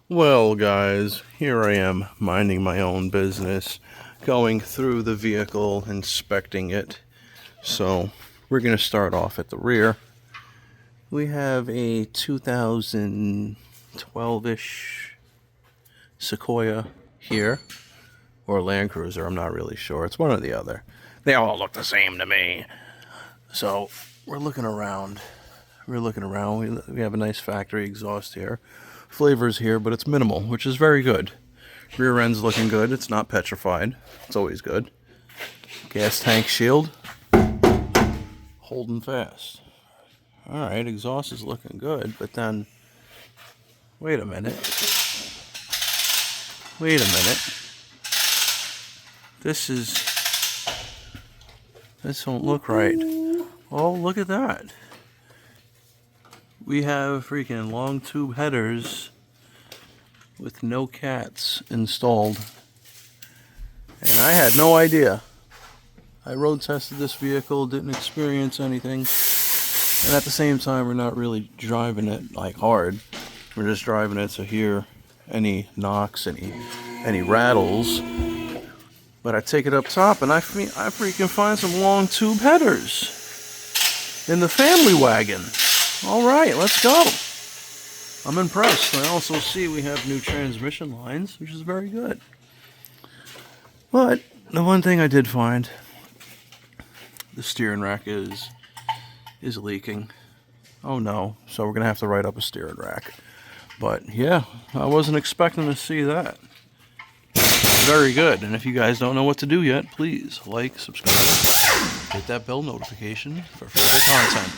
Well, guys, here I am minding my own business, going through the vehicle, inspecting it. So, we're going to start off at the rear. We have a 2012-ish Sequoia here, or Land Cruiser, I'm not really sure. It's one or the other. They all look the same to me. So, we're looking around. We have a nice factory exhaust here. Flavors here, but it's minimal, which is very good. Rear end's looking good. It's not petrified. It's always good. Gas tank shield. Holding fast. Alright, exhaust is looking good, but then... Wait a minute. This don't look right. Oh, look at that. We have freaking long tube headers with no cats installed. And I had no idea. I road tested this vehicle, didn't experience anything. And at the same time, we're not really driving it like hard. We're just driving it to hear any knocks, any rattles. But I take it up top and I freaking find some long tube headers in the family wagon. Alright, let's go. I'm impressed. I also see we have new transmission lines, which is very good. But the one thing I did find, the steering rack is leaking. Oh no, so we're going to have to write up a steering rack. But yeah, I wasn't expecting to see that. Very good. And if you guys don't know what to do yet, please like, subscribe, hit that bell notification for further content.